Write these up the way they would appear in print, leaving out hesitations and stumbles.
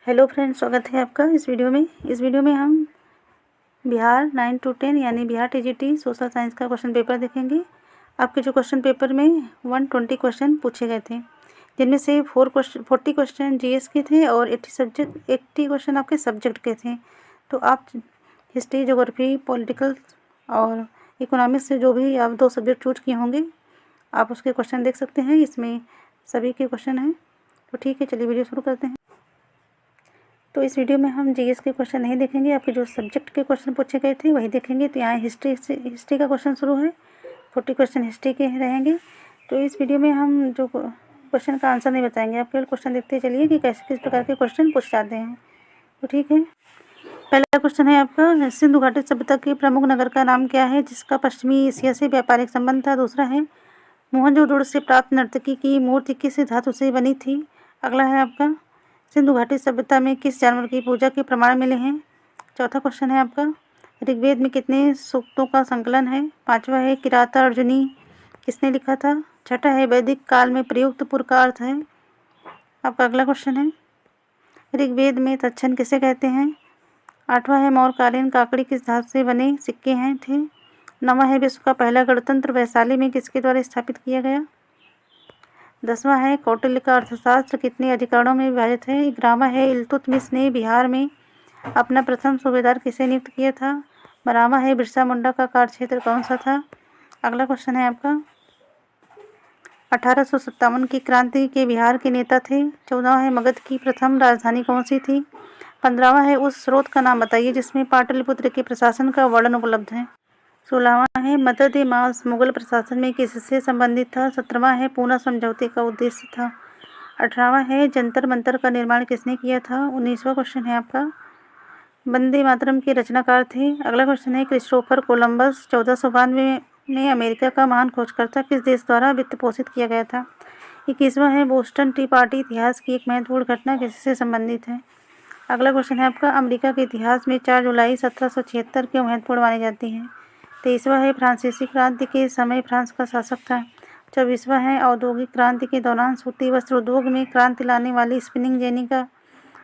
Hello friends, स्वागत है आपका इस वीडियो में हम बिहार 9 to 10 यानी बिहार टीजीटी सोशल साइंस का क्वेश्चन पेपर देखेंगे। आपके जो क्वेश्चन पेपर में 120 क्वेश्चन पूछे गए थे, जिनमें से 40 क्वेश्चन जीएस के थे और 80 क्वेश्चन आपके सब्जेक्ट के थे। तो आप हिस्ट्री, ज्योग्राफी, पॉलिटिकल और इकोनॉमिक्स से जो भी आप 2 सब्जेक्ट चूज किए होंगे, आप उसके क्वेश्चन देख सकते हैं। इसमें सभी के क्वेश्चन हैं। तो ठीक है, चलिए वीडियो शुरू करते हैं। तो इस वीडियो में हम जीएस के क्वेश्चन नहीं देखेंगे, आपके जो सब्जेक्ट के क्वेश्चन पूछे गए थे वही देखेंगे। तो यहाँ हिस्ट्री का क्वेश्चन शुरू है, 40 क्वेश्चन हिस्ट्री के रहेंगे। तो इस वीडियो में हम जो क्वेश्चन का आंसर नहीं बताएंगे, आप केवल क्वेश्चन देखते चलिए कि कैसे किस प्रकार के क्वेश्चन पूछ जाते हैं। तो ठीक है, पहला क्वेश्चन है आपका, सिंधु घाटी सभ्यता के प्रमुख नगर का नाम क्या है जिसका पश्चिमी एशिया से व्यापारिक संबंध था। दूसरा है, मोहनजोदड़ो से प्राप्त नर्तकी की मूर्ति किस धातु से बनी थी। अगला है आपका, सिंधु घाटी सभ्यता में किस जानवर की पूजा के प्रमाण मिले हैं। चौथा क्वेश्चन है आपका, ऋग्वेद में कितने सूक्तों का संकलन है। पांचवा है, किराता अर्जुनी किसने लिखा था। छठा है, वैदिक काल में प्रयुक्त पुर का अर्थ है। आपका अगला क्वेश्चन है, ऋग्वेद में तक्षण किसे कहते हैं। आठवां है, मौर्यकालीन काकड़ी किस धातु से बने सिक्के हैं थे। नौवां है, विश्व का पहला गणतंत्र वैशाली में किसके द्वारा स्थापित किया गया। 10वां है, कौटिल्य का अर्थशास्त्र कितने अधिकरणों में विभाजित है। 11वां है, इल्तुतमिश ने बिहार में अपना प्रथम सूबेदार किसे नियुक्त किया था। 12वां है, बिरसा मुंडा का कार्यक्षेत्र कौन सा था। अगला क्वेश्चन है आपका, 1857 की क्रांति के बिहार के नेता थे। 14वां है, मगध की प्रथम राजधानी कौन सी थी। 15वां है, उस स्रोत का नाम बताइए जिसमें पाटलिपुत्र के प्रशासन का वर्णन उपलब्ध है। 16वां है, मदद ए मास मुगल प्रशासन में किससे संबंधित था। 17वां है, पूना समझौते का उद्देश्य था। 18वां है, जंतर मंतर का निर्माण किसने किया था। 19वां क्वेश्चन है आपका, वंदे मातरम के रचनाकार थे। अगला क्वेश्चन है, क्रिस्टोफर कोलंबस 1492 में अमेरिका का महान खोजकर्ता किस देश द्वारा वित्त पोषित किया गया था। 21वां है, बोस्टन टी पार्टी इतिहास की एक महत्वपूर्ण घटना किससे संबंधित है। अगला क्वेश्चन है आपका, अमेरिका के इतिहास में 4 जुलाई 1776 क्यों महत्वपूर्ण मानी जाती है। 23वां है, फ्रांसीसी क्रांति के समय फ्रांस का शासक था। 24वां है, औद्योगिक क्रांति के दौरान सूती वस्त्र उद्योग में क्रांति लाने वाली स्पिनिंग जेनी का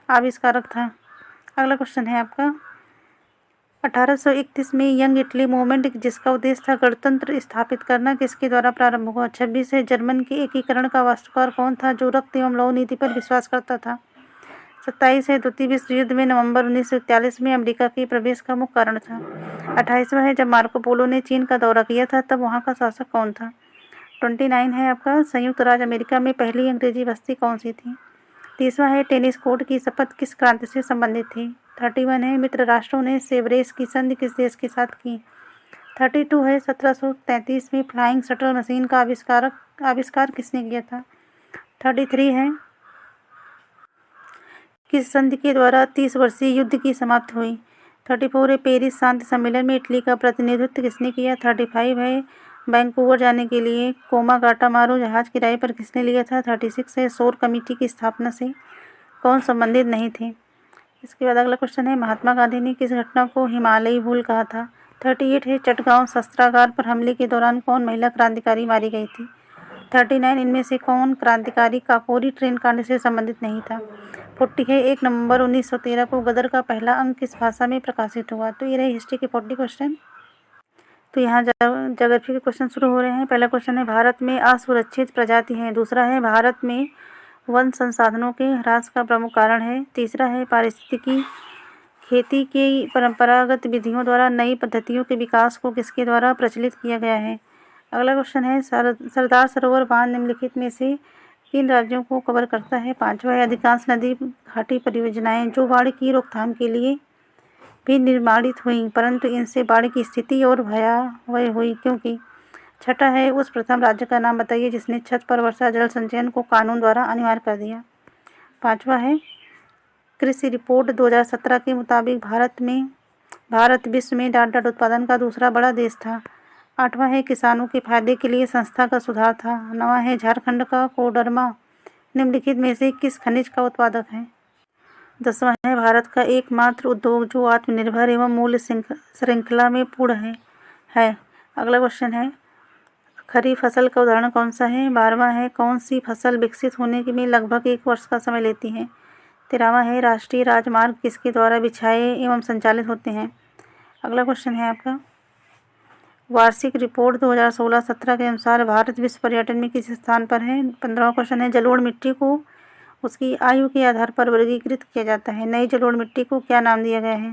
आविष्कारक था। अगला क्वेश्चन है आपका, 1831 में यंग इटली मूवमेंट जिसका उद्देश्य था गणतंत्र स्थापित करना किसके द्वारा प्रारंभ हुआ। 26 है, जर्मन के एकीकरण का वास्तुकार कौन था जो रक्त एवं लौह नीति पर विश्वास करता था। 27 है, द्वितीय विश्व युद्ध में नवंबर 1941 में अमेरिका के प्रवेश का मुख्य कारण था। 28वां है, जब मार्को पोलो ने चीन का दौरा किया था तब वहां का शासक कौन था। 29 है आपका, संयुक्त राज्य अमेरिका में पहली अंग्रेजी बस्ती कौन सी थी। 30वां है, टेनिस कोर्ट की शपथ किस क्रांति से संबंधित थी। 31 है, मित्र राष्ट्रों ने सेवरेस की संधि किस देश के साथ की। 32 है, 1733 में फ्लाइंग शटल मशीन का आविष्कार किसने किया था। 33 है, किस संधि के द्वारा 30 वर्षीय युद्ध की समाप्ति हुई। 34 है, पेरिस शांति सम्मेलन में इटली का प्रतिनिधित्व किसने किया। 35 है, वैंकूवर जाने के लिए कोमागाटामारू जहाज किराए पर किसने लिया था। 36 है, शोर कमेटी की स्थापना से कौन संबंधित नहीं थे। इसके बाद अगला क्वेश्चन है, महात्मा गांधी ने किस घटना को हिमालयी भूल कहा था। 38 है, चटगांव शस्त्रागार पर हमले के दौरान कौन महिला क्रांतिकारी मारी गई थी। 39, इनमें से कौन क्रांतिकारी काकोरी ट्रेन कांड से संबंधित नहीं था। 40 है, 1 नवंबर 1913 को गदर का पहला अंक किस भाषा में प्रकाशित हुआ। तो ये रहे हिस्ट्री के 40 क्वेश्चन। तो यहाँ ज्योग्राफी के क्वेश्चन शुरू हो रहे हैं। पहला क्वेश्चन है, भारत में असुरक्षित प्रजाति है। दूसरा है, भारत में वन संसाधनों के ह्रास का प्रमुख कारण है। तीसरा है, पारिस्थितिकी खेती की परंपरागत विधियों द्वारा नई पद्धतियों के विकास को किसके द्वारा प्रचलित किया गया है। अगला क्वेश्चन है, सरदार सरोवर बांध निम्नलिखित में से किन राज्यों को कवर करता है। 5वां है, अधिकांश नदी घाटी परियोजनाएं जो बाढ़ की रोकथाम के लिए भी निर्माणित हुई परंतु इनसे बाढ़ की स्थिति और भयावह हुई क्योंकि। 6ठा है, उस प्रथम राज्य का नाम बताइए जिसने छत पर वर्षा जल संचयन को कानून द्वारा अनिवार्य कर दिया। 5वां है, कृषि रिपोर्ट 2017 के मुताबिक भारत विश्व में डाट उत्पादन का दूसरा बड़ा देश था। 8वां है, किसानों के फायदे के लिए संस्था का सुधार था। 9वां है, झारखंड का कोडरमा निम्नलिखित में से किस खनिज का उत्पादक है। 10वां है, भारत का एकमात्र उद्योग जो आत्मनिर्भर एवं मूल्य श्रृंखला में पूर्ण है। अगला क्वेश्चन है, खरीफ फसल का उदाहरण कौन सा है। 12वां है, कौन सी फसल विकसित होने में लगभग 1 वर्ष का समय लेती है। 13वां है राष्ट्रीय राजमार्ग किसके द्वारा बिछाए एवं संचालित होते हैं। अगला क्वेश्चन है आपका वार्षिक रिपोर्ट 2016-17 के अनुसार भारत विश्व पर्यटन में किस स्थान पर है। 15वां क्वेश्चन है जलोढ़ मिट्टी को उसकी आयु के आधार पर वर्गीकृत किया जाता है। नई जलोढ़ मिट्टी को क्या नाम दिया गया है।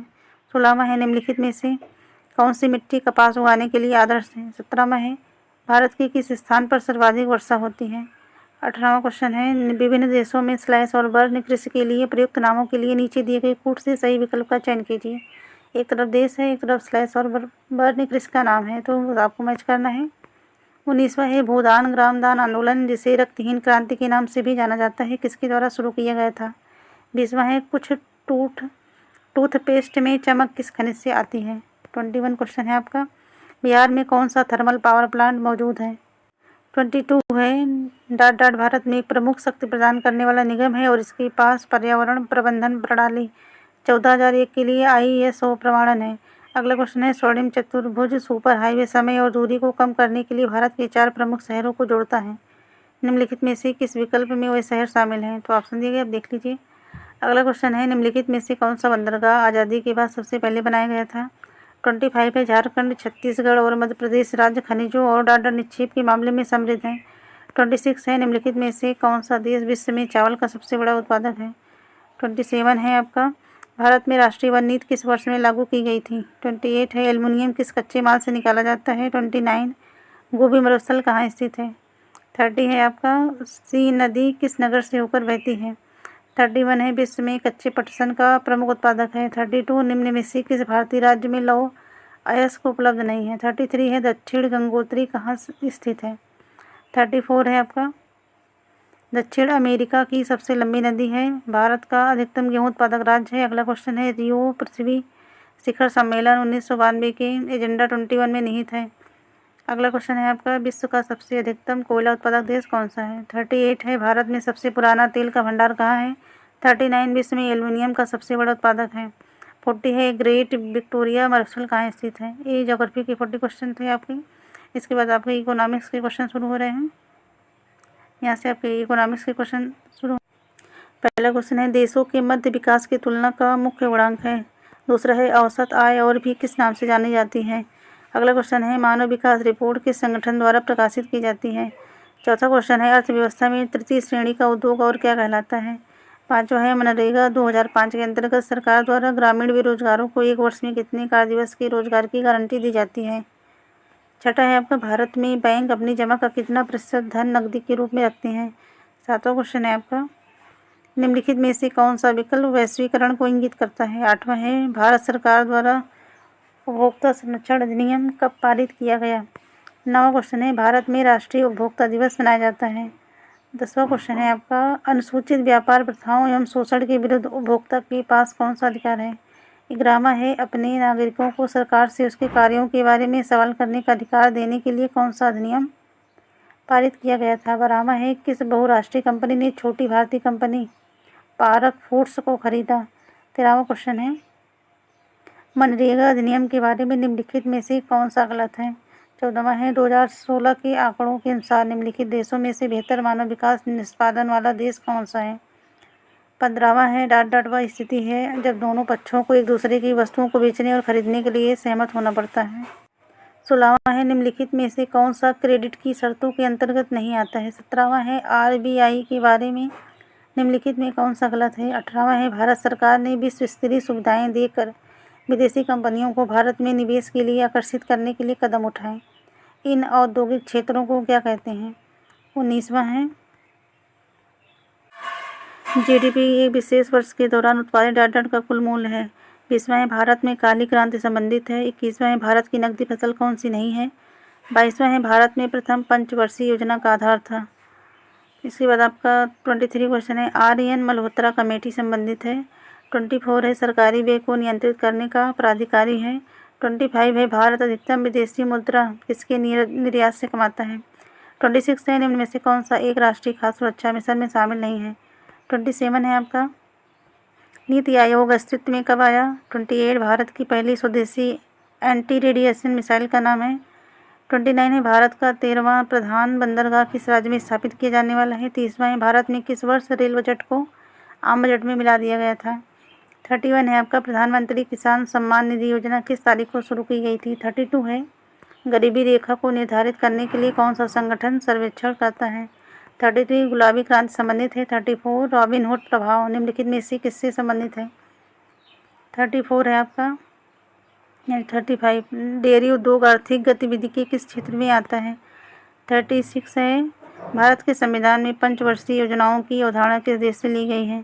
16वां है निम्नलिखित में से कौन सी मिट्टी कपास उगाने के लिए आदर्श है। 17वां है भारत के किस स्थान पर सर्वाधिक वर्षा होती है। 18वां क्वेश्चन है विभिन्न देशों में स्लैश और बर्न कृषि के लिए प्रयुक्त नामों के लिए नीचे दिए गए कूट से सही विकल्प का चयन कीजिए। एक तरफ देश है, एक तरफ स्लैश और बर्न कृषि का नाम है, तो आपको मैच करना है। 19वां है भूदान ग्रामदान आंदोलन जिसे रक्तहीन क्रांति के नाम से भी जाना जाता है किसके द्वारा शुरू किया गया था। 20वां है कुछ टूथपेस्ट में चमक किस खनिज से आती है। 21 क्वेश्चन है आपका बिहार में कौन सा थर्मल पावर प्लांट मौजूद है। 22 है डाट भारत में एक प्रमुख शक्ति प्रदान करने वाला निगम है और इसके पास पर्यावरण प्रबंधन प्रणाली 14,001 के लिए ISO प्रमाणन है। अगला क्वेश्चन है स्वर्णिम चतुर्भुज सुपर हाईवे समय और दूरी को कम करने के लिए भारत के 4 प्रमुख शहरों को जोड़ता है। निम्नलिखित में से किस विकल्प में वह शहर शामिल हैं, तो ऑप्शन दिए गए आप देख लीजिए। अगला क्वेश्चन है निम्नलिखित में से कौन सा बंदरगाह आज़ादी के बाद सबसे पहले बनाया गया था। 25 है झारखंड छत्तीसगढ़ और मध्य प्रदेश राज्य खनिजों और डाटा निक्षेप के मामले में समृद्ध हैं। 26 है निम्नलिखित में से कौन सा देश विश्व में चावल का सबसे बड़ा उत्पादक है। 27 है आपका भारत में राष्ट्रीय वन नीति किस वर्ष में लागू की गई थी। 28 है एल्युमिनियम किस कच्चे माल से निकाला जाता है। 29 गोबी मरुस्थल कहाँ स्थित है। 30 है आपका सी नदी किस नगर से होकर बहती है। 31 है विश्व में कच्चे पटसन का प्रमुख उत्पादक है। 32 निम्न में से किस भारतीय राज्य में लौह अयस्क उपलब्ध नहीं है। 33 है दक्षिण गंगोत्री कहाँ स्थित है। 34 है आपका दक्षिण अमेरिका की सबसे लंबी नदी है। भारत का अधिकतम गेहूं उत्पादक राज्य है। अगला क्वेश्चन है रियो पृथ्वी शिखर सम्मेलन 1992 के एजेंडा 21 में निहित है। अगला क्वेश्चन है आपका विश्व का सबसे अधिकतम कोयला उत्पादक देश कौन सा है। 38 है भारत में सबसे पुराना तेल का भंडार कहाँ है। 39 विश्व में एल्युमिनियम का सबसे बड़ा उत्पादक है। 40 है ग्रेट विक्टोरिया मरुस्थल कहाँ स्थित है। ये ज्योग्राफी के 40 क्वेश्चन थे आपके। इसके बाद आपके इकोनॉमिक्स के क्वेश्चन शुरू हो रहे हैं। यहाँ से आपके इकोनॉमिक्स के क्वेश्चन शुरू। पहला क्वेश्चन है देशों के मध्य विकास की तुलना का मुख्य गुणांक है। दूसरा है औसत आय और भी किस नाम से जानी जाती है। अगला क्वेश्चन है मानव विकास रिपोर्ट किस संगठन द्वारा प्रकाशित की जाती है। चौथा क्वेश्चन है अर्थव्यवस्था में तृतीय श्रेणी का उद्योग और क्या कहलाता है। पाँचवा है मनरेगा 2005 के अंतर्गत सरकार द्वारा ग्रामीण बेरोजगारों को 1 वर्ष में कितने कार्य दिवस के रोजगार की गारंटी दी जाती है। छठा है आपका भारत में बैंक अपनी जमा का कितना प्रतिशत धन नकदी के रूप में रखते हैं। सातवां क्वेश्चन है आपका निम्नलिखित में से कौन सा विकल्प वैश्वीकरण को इंगित करता है। आठवां है भारत सरकार द्वारा उपभोक्ता संरक्षण अधिनियम कब पारित किया गया। 9वां क्वेश्चन है भारत में राष्ट्रीय उपभोक्ता दिवस मनाया जाता है। 10वां क्वेश्चन है आपका अनुसूचित व्यापार प्रथाओं एवं शोषण के विरुद्ध उपभोक्ता के पास कौन सा अधिकार है। 11वां है अपने नागरिकों को सरकार से उसके कार्यों के बारे में सवाल करने का अधिकार देने के लिए कौन सा अधिनियम पारित किया गया था। 12वां है किस बहुराष्ट्रीय कंपनी ने छोटी भारतीय कंपनी पारक फूड्स को खरीदा। 13वां क्वेश्चन है मनरेगा अधिनियम के बारे में निम्नलिखित में से कौन सा गलत है। 14वां है 2016 के आंकड़ों के अनुसार निम्नलिखित देशों में से बेहतर मानव विकास निष्पादन वाला देश कौन सा है। 15वां है वह स्थिति है जब दोनों पक्षों को एक दूसरे की वस्तुओं को बेचने और खरीदने के लिए सहमत होना पड़ता है। 16वां है निम्नलिखित में से कौन सा क्रेडिट की शर्तों के अंतर्गत नहीं आता है। 17वां है RBI के बारे में निम्नलिखित में कौन सा गलत है। 18वां है भारत सरकार ने विश्व स्तरीय सुविधाएं देकर विदेशी कंपनियों को भारत में निवेश के लिए आकर्षित करने के लिए कदम उठाए। इन औद्योगिक क्षेत्रों को क्या कहते हैं। 19वां है GDP एक विशेष वर्ष के दौरान उत्पादित डाटा का कुल मूल्य है। 20वां है भारत में काली क्रांति संबंधित है। 21वां है भारत की नकदी फसल कौन सी नहीं है। 22वां है भारत में प्रथम पंचवर्षीय योजना का आधार था। इसके बाद आपका 23 क्वेश्चन है आर्यन मल्होत्रा कमेटी संबंधित है। 24 है सरकारी व्यय को नियंत्रित करने का प्राधिकारी है। 25 है भारत अधिकतम विदेशी मुद्रा किसके निर्यात से कमाता है। 26 है निम्न में से कौन सा एक राष्ट्रीय खाद्य सुरक्षा मिशन में शामिल नहीं है। 27 है आपका नीति आयोग अस्तित्व में कब आया। 28 भारत की पहली स्वदेशी एंटी रेडिएशन मिसाइल का नाम है। 29 है भारत का 13वां प्रधान बंदरगाह किस राज्य में स्थापित किया जाने वाला है। 30वां है भारत में किस वर्ष रेल बजट को आम बजट में मिला दिया गया था। 31 है आपका प्रधानमंत्री किसान सम्मान निधि योजना किस तारीख को शुरू की गई थी। 32 है गरीबी रेखा को निर्धारित करने के लिए कौन सा संगठन सर्वेक्षण करता है। 33 गुलाबी क्रांति संबंधित है। 34 रॉबिनहुड प्रभाव निम्नलिखित में से किससे संबंधित है। 34 है आपका 35 डेयरी उद्योग आर्थिक गतिविधि के किस क्षेत्र में आता है। 36 है भारत के संविधान में पंचवर्षीय योजनाओं की अवधारणा किस देश से ली गई है।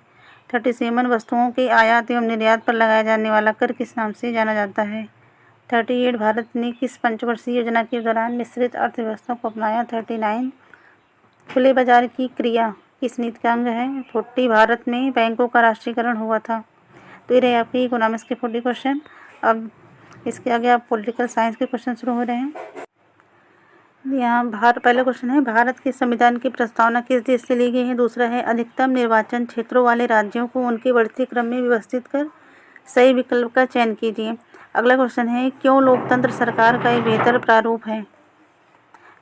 37 वस्तुओं के आयात एवं निर्यात पर लगाया जाने वाला कर किस नाम से जाना जाता है। 38 भारत ने किस पंचवर्षीय योजना के दौरान मिश्रित अर्थव्यवस्था को अपनाया। 39 खुले बाजार की क्रिया किस नीति का अंग है। 40 भारत में बैंकों का राष्ट्रीयकरण हुआ था। तो ये रहे आपके इकोनॉमिक्स के 40 क्वेश्चन। अब इसके आगे आप पॉलिटिकल साइंस के क्वेश्चन शुरू हो रहे हैं। यहाँ पहला क्वेश्चन है भारत के संविधान की प्रस्तावना किस देश से ली गई है। दूसरा है अधिकतम निर्वाचन क्षेत्रों वाले राज्यों को उनके बढ़ते क्रम में व्यवस्थित कर सही विकल्प का चयन कीजिए। अगला क्वेश्चन है क्यों लोकतंत्र सरकार का एक बेहतर प्रारूप है।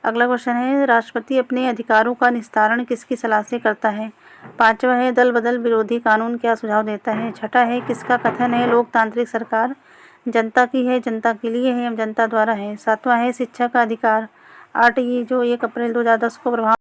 अगला क्वेश्चन है राष्ट्रपति अपने अधिकारों का निस्तारण किसकी सलाह से करता है। 5वां है दल बदल विरोधी कानून क्या सुझाव देता है। 6ठा है किसका कथन है लोकतांत्रिक सरकार जनता की है, जनता के लिए है एवं जनता द्वारा है। 7वां है शिक्षा का अधिकार। 8 ये जो 1 अप्रैल 2010 को प्रभाव